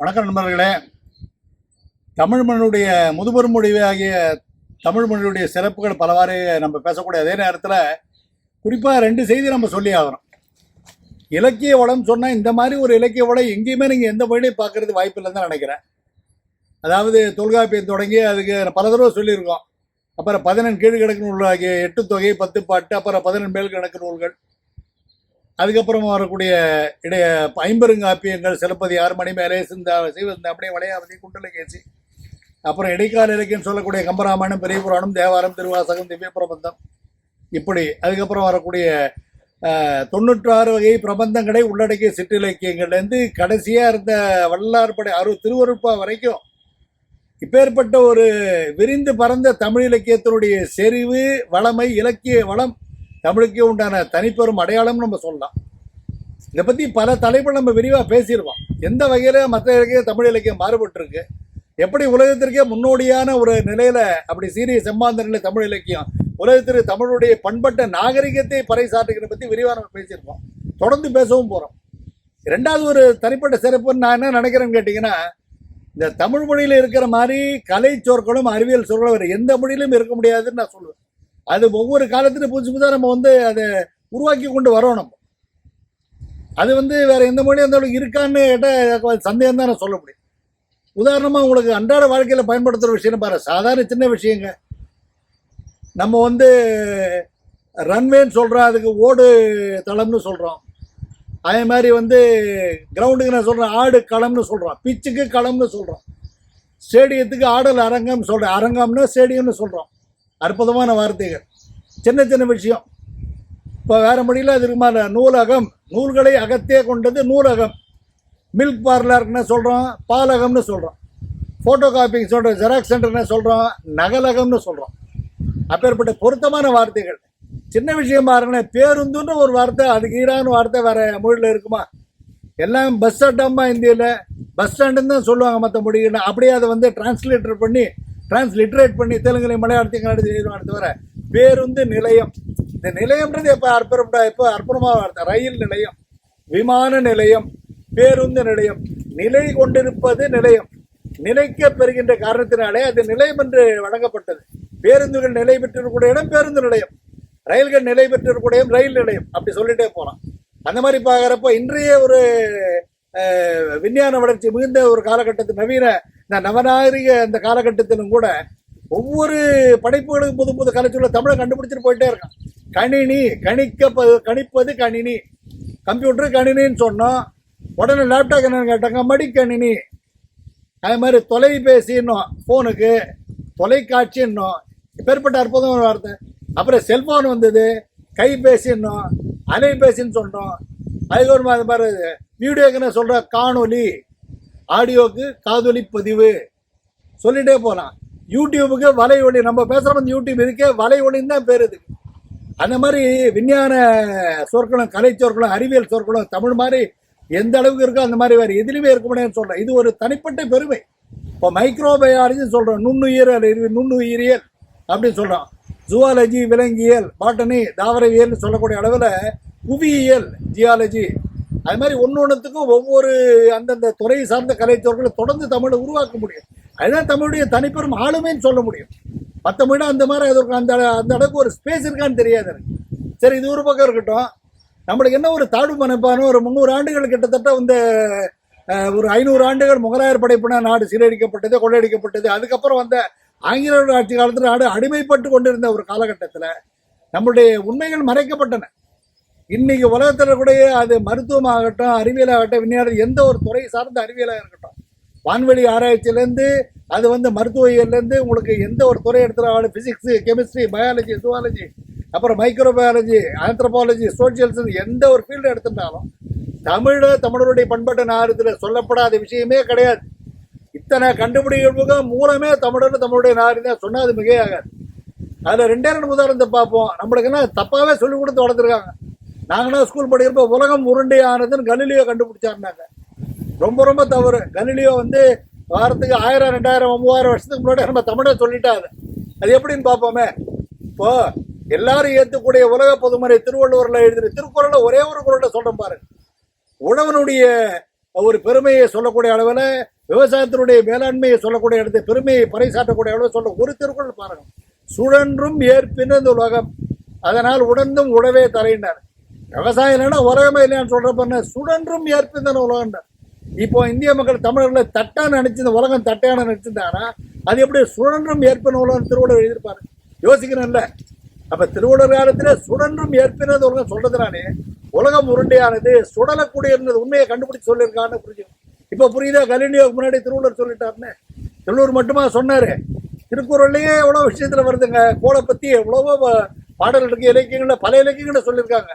வணக்கம் நண்பர்களே. தமிழ் மொழியுடைய முதுபெரும் மொழி ஆகிய தமிழ் மொழியுடைய சிறப்புகள் பலவாறு நம்ம பேசக்கூடிய அதே நேரத்தில் குறிப்பாக 2 செய்தி நம்ம சொல்லி ஆகணும். இலக்கிய வளம் சொன்னால் இந்த மாதிரி ஒரு இலக்கிய வளம் எங்கேயுமே நீங்கள் எந்த மொழியும் பார்க்கறது வாய்ப்பு இல்லைன்னு தான் நினைக்கிறேன். அதாவது தொல்காப்பியம் தொடங்கி அதுக்கு பல தடவை சொல்லியிருக்கோம். அப்புறம் 14 கீழ்கணக்கு நூல் ஆகிய 8 தொகை 10 பாட்டு, அப்புறம் 14 மேல் கணக்கு நூல்கள், அதுக்கப்புறமா வரக்கூடிய இடைய 50 சிலப்பதிகார், மணிமேலை, அப்படியே வளையாவதி, குண்டலகேசி, அப்புறம் இடைக்கால இலக்கியம் சொல்லக்கூடிய கம்பராமாயணம், பெரிய புராணம், தேவாரம், திருவாசகம், திவ்ய பிரபந்தம், இப்படி அதுக்கப்புறம் வரக்கூடிய 96 வகை பிரபந்தங்களை உள்ளடக்கிய சிற்றிலக்கியங்கள்லேருந்து கடைசியாக இருந்த வல்லார்படை திருவருட்பா வரைக்கும் இப்பேற்பட்ட ஒரு விரிந்து பறந்த தமிழ் இலக்கியத்தினுடைய செறிவு, வளமை, இலக்கிய வளம் தமிழுக்கே உண்டான தனிப்பெரும் அடையாளம்னு நம்ம சொல்லலாம். இதை பற்றி பல தலைப்புகள் நம்ம விரிவாக பேசியிருக்கோம். எந்த வகையில் மற்ற இலக்கிய தமிழ் இலக்கியம் மாறுபட்டிருக்கு, எப்படி உலகத்திற்கே முன்னோடியான ஒரு நிலையில் அப்படி சீரிய செம்மாந்த நிலை தமிழ் இலக்கியம் உலகத்திற்கு தமிழுடைய பண்பட்ட நாகரிகத்தை பறைசாற்றுகிறத பற்றி விரிவாக நம்ம பேசியிருக்கோம். தொடர்ந்து பேசவும் போகிறோம். 2வது ஒரு தனிப்பட்ட சிறப்புன்னு நான் என்ன நினைக்கிறேன்னு கேட்டிங்கன்னா, இந்த தமிழ் மொழியில் இருக்கிற மாதிரி கலை சொற்களும் அறிவியல் சொற்களும் வேறு எந்த மொழியிலும் இருக்க முடியாதுன்னு நான் சொல்லுவேன். அது ஒவ்வொரு காலத்திலும் புதுசு புதுசாக நம்ம அதை உருவாக்கி கொண்டு வரோம். நம்ம அது வேற எந்த மொழியும் அந்த அளவுக்கு இருக்கான்னு கேட்டால் சந்தேகம் தான் நான் சொல்ல முடியும். உதாரணமாக உங்களுக்கு அன்றாட வாழ்க்கையில் பயன்படுத்துகிற விஷயம் பாரு, சாதாரண சின்ன விஷயங்க. நம்ம ரன்வேன்னு சொல்கிறோம், அதுக்கு ஓடு தளம்னு சொல்கிறோம். அதே மாதிரி கிரவுண்டுக்கு நான் சொல்கிறேன் ஆடு களம்னு சொல்கிறோம், பிச்சுக்கு களம்னு சொல்கிறோம், ஸ்டேடியத்துக்கு ஆடல் அரங்கம்னு சொல்கிறோம், அரங்கம்னு ஸ்டேடியம்னு சொல்கிறோம். அற்புதமான வார்த்தைகள், சின்ன சின்ன விஷயம். இப்போ வேறு மொழியில் அது இருக்குமா, நூலகம், நூல்களை அகத்தே கொண்டது நூலகம். மில்க் பார்லர்னு சொல்கிறோம், பாலகம்னு சொல்கிறோம். ஃபோட்டோ காப்பிங் சொல்கிறோம், ஜெராக்ஸ் சென்டர்னு சொல்கிறோம், நகலகம்னு சொல்கிறோம். அப்பேற்பட்ட பொருத்தமான வார்த்தைகள். சின்ன விஷயமா இருக்கணும். பேருந்துன்ற ஒரு வார்த்தை, அதுக்கு ஈரான வார்த்தை வேறு மொழியில் இருக்குமா? எல்லாம் பஸ் ஸ்டாண்டம்மா, இந்தியில் பஸ் ஸ்டாண்டுன்னு தான் சொல்லுவாங்க மற்ற மொழிகள். அப்படியே அதை டிரான்ஸ்லிட்ரேட் பண்ணி தெலுங்குலையும் மலையாளத்தையும் கன்னடத்தையும் எழுதுவாங்க. தவிர பேருந்து நிலையம், இந்த நிலையம்ன்றது எப்போ அற்புதமாக வார்த்தை. ரயில் நிலையம், விமான நிலையம், பேருந்து நிலையம். நிலை கொண்டிருப்பது நிலையம், நிலைக்க பெறுகின்ற காரணத்தினாலே அது நிலையம் என்று வழங்கப்பட்டது. பேருந்துகள் நிலை பெற்றிருக்கக்கூடிய இடம் பேருந்து நிலையம், ரயில்கள் நிலை பெற்றிருக்கக்கூடிய ரயில் நிலையம், அப்படி சொல்லிட்டே போகலாம். அந்த மாதிரி பார்க்குறப்ப இன்றைய ஒரு விஞ்ஞான வளர்ச்சி மிகுந்த ஒரு காலகட்டத்தில், நவீன இந்த நவநாகரிக இந்த காலகட்டத்திலும் கூட ஒவ்வொரு படைப்புகளுக்கும் புது புது கலைச்சொல்ல தமிழை கண்டுபிடிச்சிட்டு போயிட்டே இருக்கான். கணினி, கணிப்பது கணினி, கம்ப்யூட்டர் கணினின்னு சொன்னோம். உடனே லேப்டாப் என்னன்னு கேட்டாங்க, மடிக்கணினி. அதே மாதிரி தொலைபேசின்னோம், ஃபோனுக்கு தொலைக்காட்சின்னோம். இப்பேற்பட்ட அற்புதமான வார்த்தை. அப்புறம் செல்ஃபோன் வந்தது, கைபேசின்னோம், அலைபேசின்னு சொன்னோம். அதுக்கு ஒரு மாதிரி வீடியோக்குன்னு சொல்கிற காணொலி, ஆடியோக்கு காதொலி பதிவு, சொல்லிகிட்டே போகலாம். யூடியூபுக்கு வலை ஒளி, நம்ம பேசுகிறோம் யூடியூப் இருக்கே, வலை ஒளின்னு தான் பேர் இதுக்கு. அந்த மாதிரி விஞ்ஞான சொற்களும் கலை சொற்களும் அறிவியல் சொற்களும் தமிழ் மாதிரி எந்த அளவுக்கு இருக்கோ அந்த மாதிரி வேறு எதுலையுமே இருக்க முடியாதுன்னு சொல்கிறேன். இது ஒரு தனிப்பட்ட பெருமை. இப்போ மைக்ரோபயாலஜின்னு சொல்கிறோம், நுண்ணுயிரியல் அப்படின்னு சொல்கிறோம். ஜுவாலஜி, விலங்கியல், பாட்டனி, தாவரவியல்னு சொல்லக்கூடிய அளவில் புவியியல், ஜியாலஜி, அது மாதிரி ஒன்றுத்துக்கும் ஒவ்வொரு அந்தந்த துறை சார்ந்த கலைச்சொற்களை தொடர்ந்து தமிழை உருவாக்க முடியும். அதுதான் தமிழுடைய தனிப்பெரும் ஆளுமைன்னு சொல்ல முடியும். மற்ற மொழி அந்த மாதிரி அதற்கு அந்த அளவுக்கு ஒரு ஸ்பேஸ் இருக்கான்னு தெரியாது எனக்கு. சரி, இது ஒரு பக்கம் இருக்கட்டும். நம்மளுக்கு என்ன ஒரு தாழ்வு மனப்பான ஒரு 300 ஆண்டுகள் கிட்டத்தட்ட ஒரு 500 ஆண்டுகள் முகலாயர் படைப்பின நாடு சீரழிக்கப்பட்டது, கொள்ளையடிக்கப்பட்டது. அதுக்கப்புறம் ஆங்கிலேயர் ஆட்சி காலத்தில் நாடு அடிமைப்பட்டு கொண்டிருந்த ஒரு காலகட்டத்தில் நம்மளுடைய உண்மைகள் மறைக்கப்பட்டன. இன்னைக்கு உலகத்தில் கூட அது மருத்துவமாகட்டும், அறிவியலாகட்டும், விஞ்ஞானம், எந்த ஒரு துறை சார்ந்த அறிவியலாக இருக்கட்டும், வான்வெளி ஆராய்ச்சியிலேருந்து அது மருத்துவவியல்லேருந்து உங்களுக்கு எந்த ஒரு துறை எடுத்துகிறாலும், ஃபிசிக்ஸு, கெமிஸ்ட்ரி, பயாலஜி, ஜுவாலஜி, அப்புறம் மைக்ரோபயாலஜி, ஆந்த்ரோபாலஜி, சோசியல் சயின்ஸ், எந்த ஒரு ஃபீல்டு எடுத்துட்டாலும் தமிழருடைய பண்பாட்டு நாகரிகத்தில் சொல்லப்படாத விஷயமே கிடையாது. இத்தனை கண்டுபிடிப்புகள் மூலமே தமிழுடைய நாகரிகம் சொன்னால் அது மிகையாகாது. அதில் 2 உதாரணத்தை பார்ப்போம். நம்மளுக்கு என்ன தப்பாகவே சொல்லிக் கொடுத்து வளர்த்துருக்காங்க. நாங்களாம் ஸ்கூல் படிக்கிறப்போ உலகம் உருண்டை ஆனதுன்னு கலிலியோ கண்டுபிடிச்சாருனாங்க. ரொம்ப ரொம்ப தவறு. கலிலியோ வாரத்துக்கு 1000, 2000, 3000 வருஷத்துக்கு முன்னாடி நம்ம தமிழை சொல்லிட்டாது. அது எப்படின்னு பார்ப்போமே. இப்போ எல்லாரும் ஏற்றக்கூடிய உலக பொதுமறை திருவள்ளுவரில் எழுதின திருக்குறளை ஒரே ஒரு குறளை சொல்கிறேன் பாருங்க. உழவனுடைய ஒரு பெருமையை சொல்லக்கூடிய அளவில், விவசாயத்தினுடைய மேலாண்மையை சொல்லக்கூடிய இடத்தை பெருமையை பறைசாற்றக்கூடிய அளவில் சொல்ல ஒரு திருக்குறள் பாருங்க. சுழன்றும் ஏற்பினது உலகம், அதனால் உடந்தும் உடவே தரையினார். விவசாயம் இல்லைன்னா உலகமே இல்லையான்னு சொல்றப்ப சுழன்றும் ஏற்பினது உலகம். இப்போ இந்திய மக்கள் தமிழர்களை தட்டான நினைச்சு உலகம் தட்டையான நினைச்சிருந்தாங்கன்னா அது எப்படி சுழன்றும் ஏற்பின உலகம் திருவள்ளுவர் எழுதியிருப்பாரு? யோசிக்கணும்ல. அப்ப திருவள்ளுவர் காலத்துல சுழன்றும் ஏற்பினது உலகம் சொல்றதுனாலே உலகம் உருண்டையானது, சுடலக்கூடிய இருந்தது உண்மையை கண்டுபிடிச்சு சொல்லியிருக்கான்னு புரியும். இப்ப புரியுதா? கலினியோக்கு முன்னாடி திருவள்ளுவர் சொல்லிட்டாருன்னு. திருவள்ளுவர் மட்டுமா சொன்னாரு? திருக்குறள்லயே எவ்வளவு விஷயத்துல வருதுங்க. கோளை பத்தி எவ்வளவோ பாடல் இருக்கு, இலக்கியங்கள்ல பல இலக்கியங்களை சொல்லியிருக்காங்க.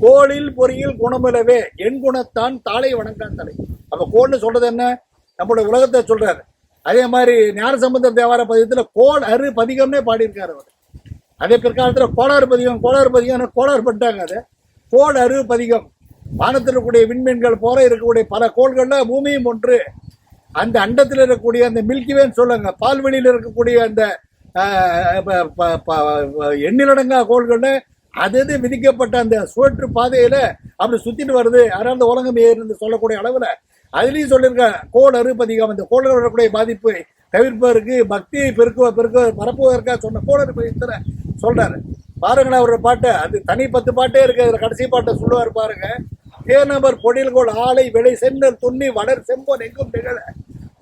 கோளில் பொறியில் குணமிலவே என் குணத்தான் தாளை வணங்கான் தலை. அப்ப கோள்னு சொல்றது என்ன? நம்மளுடைய உலகத்தை சொல்றாரு. அதே மாதிரி ஞானசம்பந்தர் தேவார பதிகத்துல கோள் அரு பதிகம்னே பாடியிருக்காரு அவர். அதே பிற்காலத்துல கோளாறு பதிகம் கோளாறு பண்ணிட்டாங்க. அது கோள் அரு பதிகம். வானத்தில் இருக்கக்கூடிய விண்மீன்கள் போல இருக்கக்கூடிய பல கோள்கள்ல பூமியும் ஒன்று. அந்த அண்டத்தில் இருக்கக்கூடிய அந்த மில்கிவேன்னு சொல்லுங்க, பால்வெளியில் இருக்கக்கூடிய அந்த எண்ணிலடங்கா கோள்கள்ல அது விதிக்கப்பட்ட அந்த சுழற்று பாதையில அப்படி சுத்திட்டு வருது. அதனால அந்த உலகம் ஏறு சொல்லக்கூடிய அளவுல அதுலயும் சொல்லியிருக்க கோள் அறுபதிகம். அந்த கோள்கள் வரக்கூடிய பாதிப்பு தவிர்ப்பதற்கு, பக்தியை பரப்புவதற்காக சொன்ன கோள் அறுபதியத்துல சொல்றாரு. பாருங்களேன் அவரோட பாட்டை. அது தனி 10 பாட்டே இருக்கு. அதுல கடைசி பாட்டை சொல்லுவார் பாருங்க. தேனவர் பொடில்கோள் ஆலை விளை சென்னல் துண்ணி வளர் செம்பொன் எங்கும் நிகழ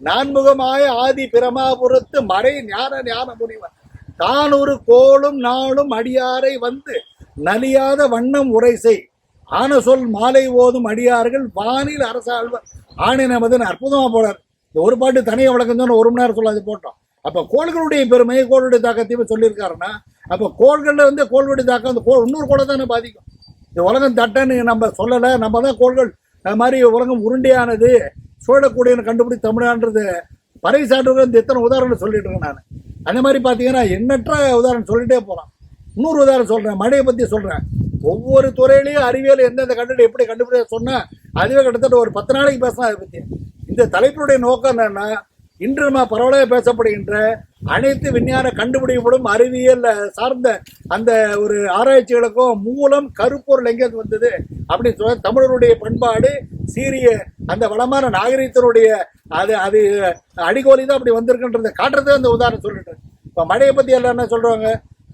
நான்முகமாய ஆதி பிரமாபுரத்து மறை ஞான முனிவர் தான் ஒரு கோளும் நாளும் அடியாரை வந்து நலியாத வண்ணம் உரை செய் ஆன சொல் மாலை ஓதும் அடியார்கள் வானில் அரசாழ்வர் ஆணினமதுன்னு அற்புதமா போறார். இந்த ஒரு பாட்டு தனியாக வழக்கம் சொன்ன 1 மணி நேரம் சொல்லாது போட்டோம். அப்ப கோள்களுடைய பெருமை, கோளுடைய தாக்கத்தையும் சொல்லியிருக்காருன்னா அப்ப கோள்கள்ல கோளுடைய தாக்கம் அந்த இன்னொரு கோளை தானே பாதிக்கும். இந்த உலகம் தட்டன்னு நம்ம சொல்லலை. நம்ம தான் கோள்கள் மாதிரி உலகம் உருண்டையானது சூழக்கூடிய கண்டுபிடி தமிழான்றது பறைசாற்றுகள் இந்த எத்தனை உதாரணம் சொல்லிட்டு இருக்கேன் நான். அந்த மாதிரி பார்த்தீங்கன்னா எண்ணற்ற உதாரணம் சொல்லிட்டே போகலாம். இன்னொரு உதாரணம் சொல்கிறேன், மழையை பற்றி சொல்கிறேன். ஒவ்வொரு துறையிலையும் அறிவியல் எந்தெந்த கண்டுபிடி எப்படி கண்டுபிடிச்ச சொன்னால் அதுவே கிட்டத்தட்ட ஒரு 10 நாளைக்கு பேசலாம் அதை பற்றி. இந்த தலைப்புடைய நோக்கம் என்னன்னா, இன்று நம்ம பரவலாக பேசப்படுகின்ற அனைத்து விஞ்ஞான கண்டுபிடிப்புகளும் அறிவியல் சார்ந்த அந்த ஒரு ஆராய்ச்சிகளுக்கும் மூலம் கருப்பொருள் எங்கே வந்தது அப்படின்னு சொல்ல தமிழருடைய பண்பாடு சீரிய அந்த வளமான நாகரிகத்தினுடைய அது அடிகோலி தான் அப்படி வந்திருக்குன்றதை காட்டுறதே அந்த உதாரணம் சொல்லிட்டு. இப்போ மழையை பற்றி எல்லாம் என்ன சொல்கிறாங்க?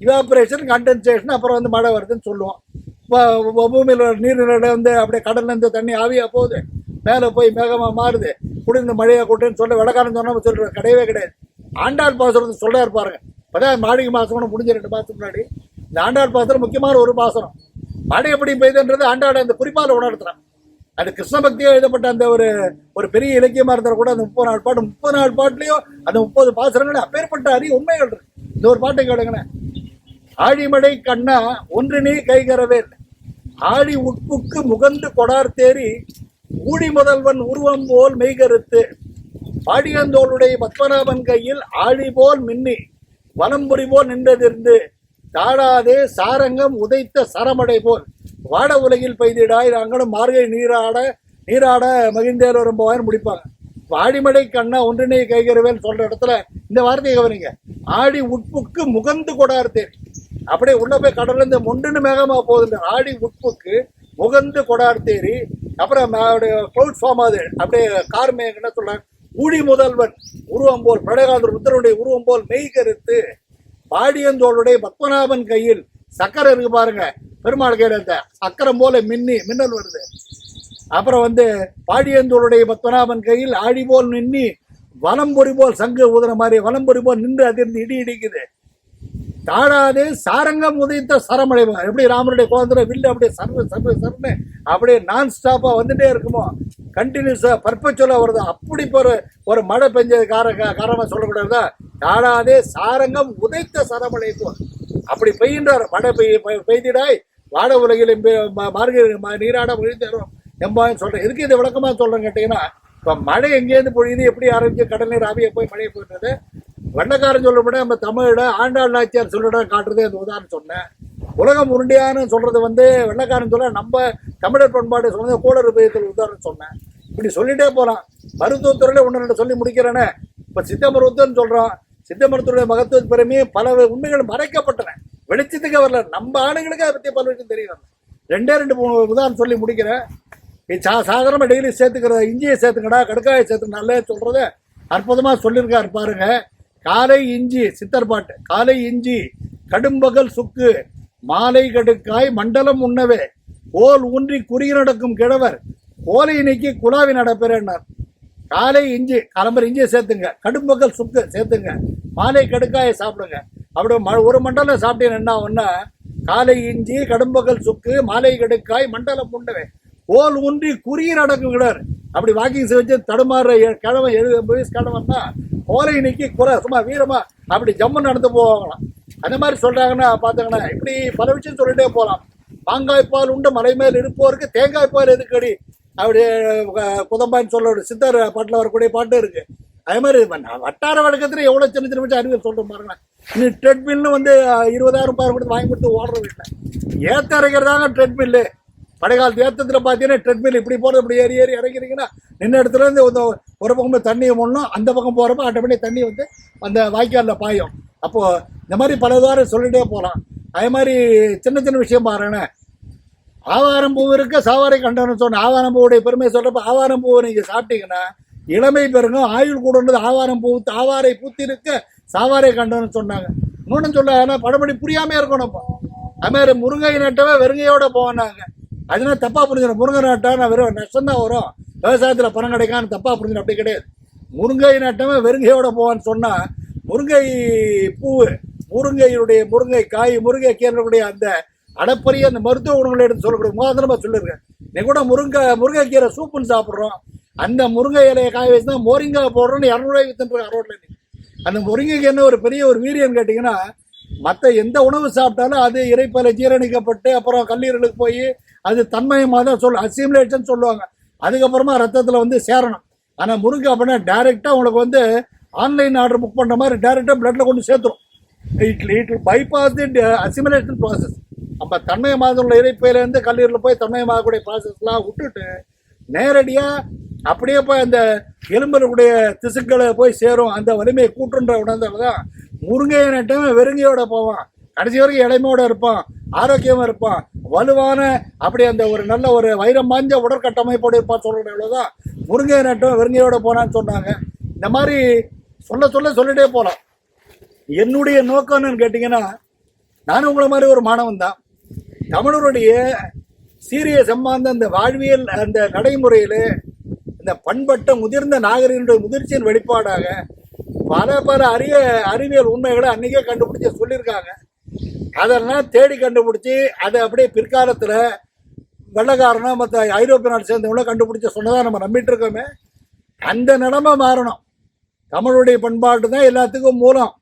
இவாபரேஷன், கண்டென்சேஷன், அப்புறம் மழை வருதுன்னு சொல்லுவோம். இப்போ பூமியில் நீர்நிலை அப்படியே கடல்லேருந்து தண்ணி ஆவியாக போகுது, மேலே போய் மேகமாக மாறுது, குடிந்த மழையாக கூட்டுன்னு சொல்ல வெள்ளக்காரன் சொன்னால் சொல்கிற கிடையவே கிடையாது. ஆண்டாள் பாசுரம் சொல்கிறாரு பாருங்க. இப்போதான் மாளிகை மாதம்னு முடிஞ்ச 2 மாதத்துக்கு முன்னாடி இந்த ஆண்டாள் பாசுரம் முக்கியமான ஒரு பாசுரம். மழை எப்படி பெய்யுதுன்றது ஆண்டாள் அந்த குறிப்பால் உணர்த்துறான். அது கிருஷ்ண பக்தியாக எழுதப்பட்ட அந்த ஒரு பெரிய இலக்கியமாக இருந்தால் கூட அந்த 30 நாள் பாட்டுலையும் அந்த 30 பாசுரங்களும் அப்பேற்பட்ட அறிய உண்மைகள் இருக்கு. இந்த ஒரு பாட்டை கேளுங்கண்ணே. ஆழிமடை கண்ணா ஒன்று நீ கைகரவே ஆழி உட்புக்கு முகந்து கொடார் தேறி ஊழி முதல்வன் உருவம் போல் மெய்கருத்து பாடியந்தோளுடைய பத்மநாபன் கையில் ஆழி போல் மின்னி வலம்புரி போல் நின்றதிருந்து தாழாதே சாரங்கம் உதைத்த சரமடை போல் வாட உலகில் பெய்திடாய் நாங்களும் மார்கை நீராட மகிழ்ந்தேர் வரும்போது முடிப்பாங்க. ஆடிமடை கண்ணா ஒன்றினை கைகரவேல் சொல்ற இடத்துல இந்த வார்த்தையை கவனிங்க. ஆடி உட்புக்கு முகந்து கொடார் தேறி, அப்படியே உள்ள போய் கடல்ல இருந்து மொண்டுன்னு மேகமா போகுது. ஆடி உட்புக்கு முகந்து கொடார் தேறி, அப்புறம் கிளவுட் ஃபார்ம் ஆகுது, அப்படியே கார் மேகம் என்ன சொல்றாங்க, ஊழி முதல்வன் உருவம் போல் பிரளயகாந்தர் ருத்ரனுடைய உருவம் போல் மெய் கருத்து பாடியந்தோளுடைய பத்மநாபன் கையில் சக்கரை இருக்கு பாருங்க, பெருமாள் கையில சக்கரம் போல மின்னல் வருது. அப்புறம் பாடியந்தோளுடைய பத்மநாபன் கையில் ஆழி போல் நின்னி வலம்பொறி போல் சங்கு ஊதுற மாதிரி வலம்பொறி போல் நின்று அதிர்ந்து இடி இடிக்குது. தாழாதே சாரங்கம் உதைத்த சரமடை, எப்படி ராமனுடைய குழந்தை வில்லு அப்படியே சர்ன்னு அப்படியே நான் ஸ்டாப்பா வந்துட்டே இருக்குமோ, கண்டினியூஸா பர்பச்சுவலா வருது. அப்படி ஒரு மழை பெஞ்சது காரணமா சொல்லக்கூடாதா? தாழாதே சாரங்கம் உதைத்த சரமடை போல் அப்படி பெய்கின்றார். மழை பெய்திடாய் வாட உலகில் மார்கழி நீராட விழுந்தரும் எம்பான்னு சொல்றேன். எதுக்கு இதை விளக்கமா சொல்றேன்னு கேட்டீங்கன்னா, இப்ப மழை எங்கேருந்து பொழியுது, எப்படி ஆரம்பிச்சு கடல் நீர் ஆவிய போய் மழையை போயிட்டது. வெள்ளக்காரன் சொல்லப்பட நம்ம தமிழ ஆண்டாள் நாச்சியார் சொல்லிட காட்டுறதே அந்த உதாரணம் சொன்னேன். உலகம் உருண்டையான்னு சொல்றது வெள்ளக்காரன் சொல்ல நம்ம தமிழர் பண்பாடு சொன்னது கோளறு பயத்தில் உதாரணம் சொன்னேன். இப்படி சொல்லிட்டே போகலாம். மருத்துவத்துறையில 1-2 சொல்லி முடிக்கிறேன்னு. இப்ப சித்த மருத்துவம்னு சொல்றோம். சித்த மருத்துவருடைய மகத்துவ பெருமையே பல உண்மைகள் மறைக்கப்பட்டன, வெளிச்சத்துக்கு வரல. நம்ம ஆளுங்களுக்கு அதை பத்தி பல விஷயம் தெரியல. 2 உதாரணம் சொல்லி முடிக்கிறேன். சாதாரணமாக டெய்லி சேர்த்துக்கிற இஞ்சியை சேர்த்துக்கடா, கடுக்காயை சேர்த்துக்கனால சொல்கிறத அற்புதமாக சொல்லியிருக்காரு பாருங்க. காலை இஞ்சி சித்தர் பாட்டு. காலை இஞ்சி கடும்பகல் சுக்கு மாலை கடுக்காய் மண்டலம் உண்ணவே கோல் ஊன்றி குறி நடக்கும் கிழவர் கோலை நீக்கி குழாவி நடப்பேன்னார். காலை இஞ்சி காலம்பர் இஞ்சியை சேர்த்துங்க, கடும்பகல் சுக்கு சேர்த்துங்க, மாலை கடுக்காயை சாப்பிடுங்க. அப்படி ஒரு மண்டலம் சாப்பிட்டீங்கன்னா என்ன ஆகும்னா, காலை இஞ்சி கடும்பகல் சுக்கு மாலை கடுக்காய் மண்டலம் உண்ணவே கோல் ஊன்றி குறி நடக்கும் கிழவர். அப்படி வாக்கிங் வச்சு தடுமாறுற கிழமை 70 வயசு கிழவன்னா கோலை நீக்கி குறை சும்மா வீரமா அப்படி ஜம்மு நடந்து போவாங்களாம். அந்த மாதிரி சொல்றாங்கன்னா பார்த்தாங்கன்னா இப்படி பல விஷயம் சொல்லிட்டே போகலாம். மாங்காய்ப்பால் உண்டு மலை மேல் இருப்போருக்கு தேங்காய்ப்பால் எதுக்கடி அப்படி குதம்பான்னு சொல்ல சித்தர் பாட்டில் வரக்கூடிய பாட்டு இருக்கு. அதே மாதிரி வட்டார வழக்கத்தில் எவ்வளோ சின்ன சின்ன விஷயம் அறிவியல் சொல்கிறோம் பாருங்க. இன்னும் ட்ரெட்மில்னு வந்து 20,000 ரூபாய் கொடுத்து வாங்கி கொடுத்து ஓடுறது இல்லை. ஏற்ற இறக்கிறதாங்க ட்ரெட்மில்லு. படைக்காலத்து ஏற்றத்தில் பார்த்தீங்கன்னா ட்ரெட்மில் இப்படி போகிறது, இப்படி ஏறி ஏறி இறக்கிறீங்கன்னா நின்ன இடத்துலேருந்து ஒரு பக்கம் தண்ணியை முன்னும் அந்த பக்கம் போகிறப்ப ஆட்டோமேட்டிக் தண்ணி வந்து அந்த வாய்க்காலில் பாயும். அப்போது இந்த மாதிரி பல வாரம் சொல்லிகிட்டே போகலாம். அதே மாதிரி சின்ன சின்ன விஷயம் பாருங்கண்ணே. ஆவாரம் பூ இருக்க சாவாரை கண்டனு சொன்ன ஆவாரம் பூவுடைய பெருமை சொல்கிறப்ப ஆவாரம் பூவை நீங்கள் சாப்பிட்டீங்கன்னா இளமை பெருங்கும் ஆயுள் கூட ஆவாரம் பூ ஆவாரை பூத்திருக்க சாவாரை கண்டனு சொன்னாங்க. இன்னொன்று சொல்ல ஆனால் படப்படி புரியாமல் இருக்கணும்ப்பா. அது மாதிரி முருங்கை நட்டவே வெறுங்கையோட போவானாங்க. அதனால தப்பாக புரிஞ்சிடும். முருங்கை நட்டா நான் வெறும் நஷ்டம் தான் வரும், விவசாயத்தில் பணம் கிடைக்கான்னு தப்பாக புரிஞ்சிடும். அப்படி கிடையாது. முருங்கை நட்டவே வெறுங்கையோட போவான்னு சொன்னால் முருங்கை பூ, முருங்கை காய், முருங்கை கீரைக்கூடிய அந்த அடப்பரிய அந்த மருத்துவ குணங்களை எடுத்து சொல்லக்கூடிய மோதனமாக சொல்லியிருக்கேன். நீ கூட முருங்கைக்கீரை சூப்புன்னு சாப்பிட்றோம். அந்த முருங்கை இலையை காய வச்சு தான் மோரிங்காய் போடுறோன்னு 200 ரூபாய்க்கு வித்துட்டு ரோட்டில். அந்த முருங்கைக்கு என்ன ஒரு பெரிய ஒரு வீரியன்னு கேட்டிங்கன்னா, மற்ற எந்த உணவு சாப்பிட்டாலும் அது இறைப்பையில ஜீரணிக்கப்பட்டு அப்புறம் கல்லீரலுக்கு போய் அது தன்மயமாக தான் அசிமுலேஷன் சொல்லுவாங்க. அதுக்கப்புறமா ரத்தத்தில் வந்து சேரணும். ஆனால் முருங்கை அப்படின்னா டைரெக்டாக உங்களுக்கு வந்து ஆன்லைன் ஆர்டர் புக் பண்ணுற மாதிரி டைரெக்டாக பிளட்டில் கொண்டு சேர்த்துரும். It bypass the assimilation process. நம்ம தன்மயமாக உள்ள இறைப்பையிலேருந்து கல்லீரலில் போய் தன்மயமாகக்கூடிய ப்ராசஸ்லாம் விட்டுட்டு நேரடியாக அப்படியே போய் அந்த எலும்புடைய திசுக்களை போய் சேரும். அந்த வலிமையை கூட்டுன்ற உணர்ந்தால தான் முருங்கையை நட்டவன் வெறுங்கையோட போவான், கடைசி வரைக்கும் இளமையோட இருப்பான், ஆரோக்கியமாக இருப்பான், வலுவான அப்படி அந்த ஒரு நல்ல ஒரு வைரம் மாஞ்ச உடற்கட்டமைப்போடு இருப்பான். சொல்கிற எவ்வளோதான் முருங்கையை நட்டவன் வெறுங்கையோட போனான்னு சொன்னாங்க. இந்த மாதிரி சொல்லிட்டே போகலாம். என்னுடைய நோக்கம்னு கேட்டிங்கன்னா, நானும் உங்களை மாதிரி ஒரு மாணவன் தான். தமிழருடைய சீரிய சம்பாந்த அந்த வாழ்வியல் அந்த நடைமுறையில் இந்த பண்பட்ட முதிர்ந்த நாகரிகனுடைய முதிர்ச்சியின் வெளிப்பாடாக பல அறிவியல் உண்மைகளை அன்றைக்கே கண்டுபிடிச்சி சொல்லியிருக்காங்க. அதெல்லாம் தேடி கண்டுபிடிச்சி அதை அப்படியே பிற்காலத்தில் வெள்ளக்காரனா மற்ற ஐரோப்பிய நாடு சேர்ந்தவங்களும் கண்டுபிடிச்சி சொன்னதாக நம்ம நம்பிட்டு இருக்கோமே. அந்த நிலைமை மாறணும். தமிழுடைய பண்பாட்டு தான் எல்லாத்துக்கும் மூலம்,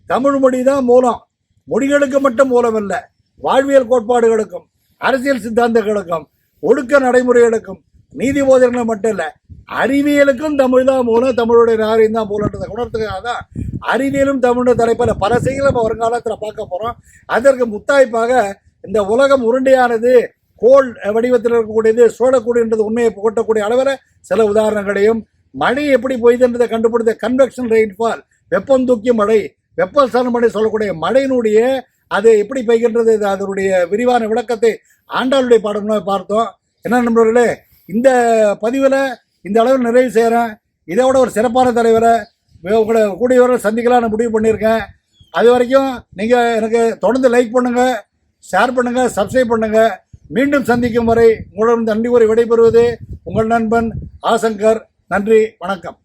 தமிழ் மொழி தான் மூலம். மொழிகளுக்கு மட்டும் மூலம் இல்லை, வாழ்வியல் கோட்பாடுகளுக்கும் அரசியல் சித்தாந்தங்களுக்கும் ஒழுக்க நடைமுறைகளுக்கும் நீதி போதனைகளும் மட்டும் இல்லை, அறிவியலுக்கும் தமிழ் தான் மூலம், தமிழுடைய நாகரிகம் தான் மூலன்றதை உணர்த்துக்காக தான் அறிவியலும் தமிழுடைய தலைப்பில் பல செய்திகளை நம்ம வருங்காலத்தில் பார்க்க போகிறோம். அதற்கு முத்தாய்ப்பாக இந்த உலகம் உருண்டையானது, கோள் வடிவத்தில் இருக்கக்கூடியது, சூழக்கூடியது உண்மையை புகட்டக்கூடிய அளவில் சில உதாரணங்களையும், மழை எப்படி பொய்துன்றதை கண்டுபிடித்த கன்வெக்ஷன் ரெயின்ஃபால், வெப்பம் தூக்கிய மழை, வெப்பசான மழை சொல்லக்கூடிய மழையினுடைய அது எப்படி பெய்கின்றது, அதனுடைய விரிவான விளக்கத்தை ஆண்டாளுடைய பாடம்லாம் பார்த்தோம். என்ன நண்பர்களே, இந்த பதிவில் இந்த அளவில் நிறைவு செய்கிறேன். இதோட ஒரு சிறப்பான தலைவரை உங்களை கூடியவரை சந்திக்கலாம்னு முடிவு பண்ணியிருக்கேன். அது வரைக்கும் நீங்கள் எனக்கு தொடர்ந்து லைக் பண்ணுங்கள், ஷேர் பண்ணுங்கள், சப்ஸ்கிரைப் பண்ணுங்கள். மீண்டும் சந்திக்கும் வரை உங்களிடம் நன்றி கூறி விடைபெறுவது உங்கள் நண்பன் ஆசங்கர். நன்றி, வணக்கம்.